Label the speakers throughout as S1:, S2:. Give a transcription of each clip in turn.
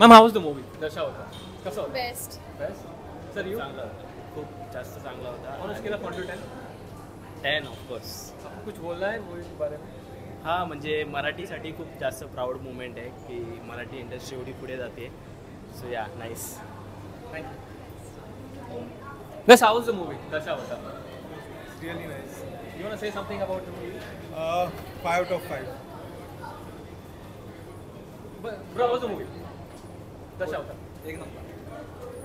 S1: Ma'am how वाज the movie कशा होता कसं होता
S2: बेस्ट.
S1: बेस्ट सर यू
S3: चांगला होता, खूप जास्त चांगला होता.
S1: On scale of 1 to 10
S3: 10 of course.
S1: कुछ बोलना है मूवी के बारे में.
S3: हा म्हणजे मराठीसाठी खूप जास्त प्राऊड मुवमेंट आहे की मराठी इंडस्ट्री एवढी पुढे जाते. सो या nice.
S1: Yes, how was the movie? Dasha Avatar.
S4: Really nice.
S1: You want to say something about the movie?
S4: 5 out of 5.
S1: Bro, how was the movie? Dasha Avatar.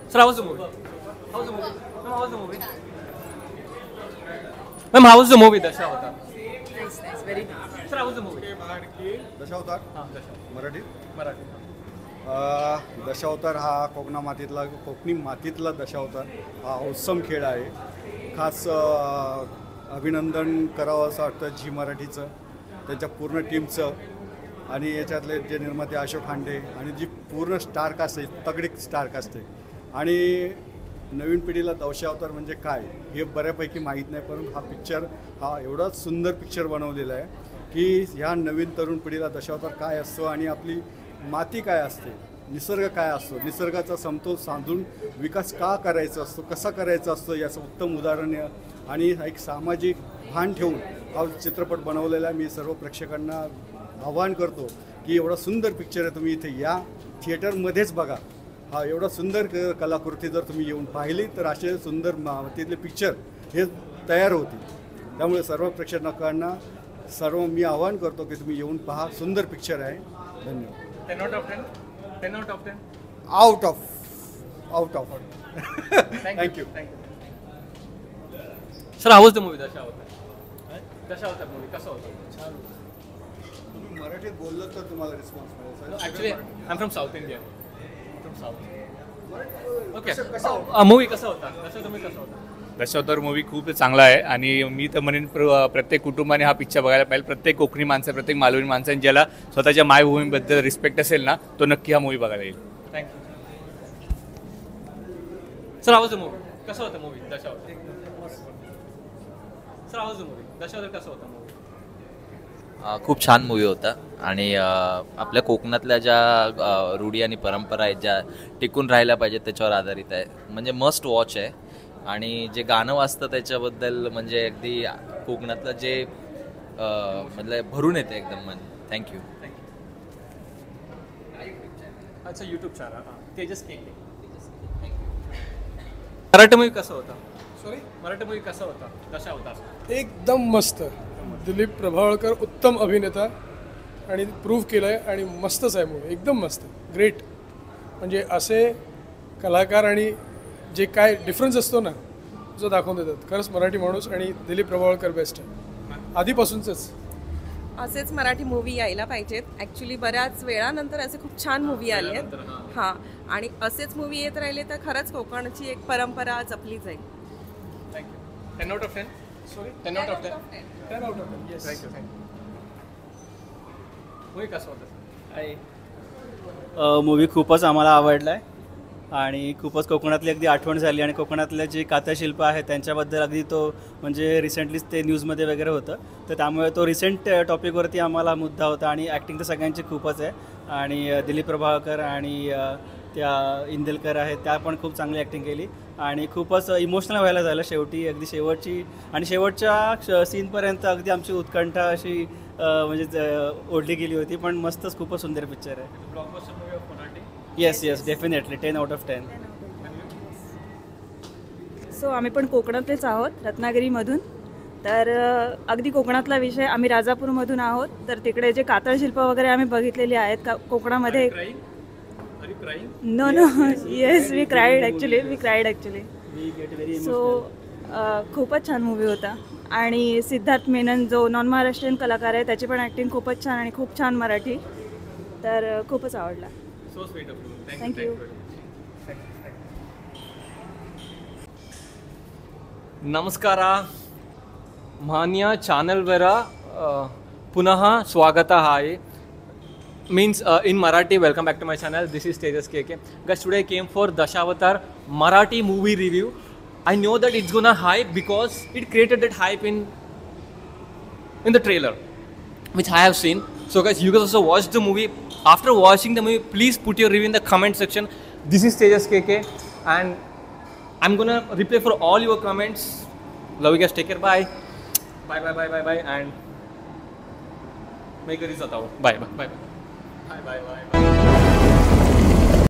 S1: Sir, how was the movie? How was the movie? Ma'am, how was the movie? Ma'am, how was the movie? Dasha Avatar.
S2: Nice, very nice.
S1: Sir, how was the movie?
S4: दशावतार
S1: हाँ, Dasha.
S4: Marathi
S1: Marathi.
S4: दशावतार हा कोकणी मातीतला दशावतार हा उत्सम खेळ आहे. खास अभिनंदन करावं असं वाटतं झी मराठीचं, त्यांच्या पूर्ण टीमचं आणि याच्यातले जे निर्माते अशोक खांडे आणि जी पूर्ण स्टारकास्ट आहे, तगडी स्टारकास्ट आहे. आणि नवीन पिढीला दशावतार म्हणजे काय हे बऱ्यापैकी माहीत नाही, परंतु हा पिक्चर हा एवढा सुंदर पिक्चर बनवलेला आहे की ह्या नवीन तरुण पिढीला दशावतार काय असतो आणि आपली माती काय असते, निसर्ग काय असतो, निसर्गाचा समतोल साधून विकास का करायचा असतो, कसा करायचा असतो याचं उत्तम उदाहरण आहे. आणि एक सामाजिक भान ठेवून हा चित्रपट बनवलेला आहे. मी सर्व प्रेक्षकांना आवाहन करतो की एवढा सुंदर पिक्चर आहे, तुम्ही इथे या थिएटरमध्येच बघा. हा एवढा सुंदर कलाकृती जर तुम्ही येऊन पाहिली तर असे सुंदर मातीतले पिक्चर हे तयार होतील. त्यामुळे सर्व प्रेक्षकांना मी आवाहन करतो की तुम्ही येऊन पहा. सुंदर पिक्चर आहे. धन्यवाद.
S1: 10 out of 10. 10 out of 10.
S4: Out of
S1: Thank you. Sir, how was the movie? Dasha Avatar. Dasha Avatar movie कसा होता? छान.
S4: तुम्ही मराठीत बोललं तर तुम्हाला रिस्पॉन्स मिळेल.
S1: Actually, I'm from South India. From South. Okay. Movie कसा होता? Dasha तुम्ही कसा होता?
S5: दशावतार मूवी खूप चांगला आहे आणि मी तर म्हणेन प्रत्येक कुटुंबाने हा पिक्चर बघायला पाहिजे. प्रत्येक कोकणी माणसं, प्रत्येक मालवणी माणसांनी ज्याला स्वतःच्या मायभूमीबद्दल रिस्पेक्ट असेल ना, तो नक्की हा मूवी बघायला येईल.
S1: थँक्यू. सर हाऊ वाज द मूवी कसा होता मूवी दशा होता. सर हाऊ वाज द मूवी दशा होता कसा होता मूवी.
S6: खूप छान मूवी होता आणि आपल्या कोकणातल्या ज्या रूढी आणि परंपरा आहेत ज्या टिकून राहायला पाहिजेत त्याच्यावर आधारित आहे. म्हणजे मस्ट वॉच आहे. आणि जे गाणं वाजतं त्याच्याबद्दल म्हणजे अगदी कोकणातलं जे मतलब भरून येते एकदम मन. थँक्यू.
S1: अच्छा यूट्यूब चॅनल तेजस के. मराठी मूवी कसा होता.
S7: सॉरी
S1: मराठी मूवी कसा होता. कसा होता.
S7: एकदम मस्त. दिलीप प्रभावळकर उत्तम अभिनेता आणि प्रूव्ह केलं आहे आणि मस्तच आहे मूवी. एकदम मस्त. ग्रेट. म्हणजे असे कलाकार आणि जे काय डिफरन्स असतो ना जो दाखवून देतात. खरंच मराठी माणूस आणि दिलीप प्रभावळकर बेस्ट आहे आधीपासूनच.
S2: असेच मराठी मूवी यायला पाहिजेत. ॲक्च्युली बऱ्याच वेळानंतर असे खूप छान मूवी आले आहेत. हां, आणि असेच मूवी येत राहिले तर खरंच कोकणची एक परंपरा जपली जाईल.
S1: Thank you. 10 out of 10. Sorry 10 out of 10.
S7: 10 out of 10. Yes.
S1: Thank you. Movie कसा होता.
S8: मूवी खूपच आम्हाला आवडला आहे आणि खूपच कोकणातली अगदी आठवण झाली आणि कोकणातले जे कातशिल्प आहे त्यांच्याबद्दल अगदी तो म्हणजे रिसेंटलीच ते न्यूजमध्ये वगैरे होतं तर त्यामुळे तो रिसेंट टॉपिकवरती आम्हाला मुद्दा होता. आणि ॲक्टिंग तर सगळ्यांची खूपच आहे आणि दिलीप प्रभावकर आणि त्या इंदलकर आहेत त्या पण खूप चांगली ॲक्टिंग केली आणि खूपच इमोशनल व्हायला झालं शेवटी. अगदी शेवटच्या सीनपर्यंत अगदी आमची उत्कंठा अशी म्हणजे ओढली गेली होती. पण मस्तच खूपच सुंदर पिक्चर आहे.
S1: Blockbuster movie of Marathi.
S8: Yes definitely 10 out of 10.
S9: So आम्ही पण कोकणातलेच आहोत रत्नागिरीमधून. तर अगदी कोकणातला विषय. आम्ही राजापूरमधून आहोत. तर तिकडे जे कातळशिल्प वगैरे आम्ही बघितलेली आहेत का कोकणामध्ये. No yes we cried actually. So खूपच छान मूवी होता. आणि सिद्धार्थ मेनन जो नॉन महाराष्ट्रीयन कलाकार आहे त्याची पण ॲक्टिंग खूपच छान आणि खूप छान मराठी. तर खूपच आवडला.
S1: So sweet of you.
S9: Thank you.
S1: ನಮಸ್ಕಾರ ಮಾನ್ಯ ಚಾನೆಲ್ವರ ಪುನಃ ಸ್ವಾಗತ hi means in Marathi. Welcome back to my channel. This is Tejas KK. Guys, today I came for Dashavatar Marathi movie review. I know that it's gonna hype because it created that hype in the trailer which I have seen. So guys, you guys also watched the movie. after watching the movie, please put your review in the comment section. This is Tejas KK, and I'm gonna reply for all your comments. Love you guys. Take care. Bye. Bye. And मैं घरी जाता हूँ. Bye.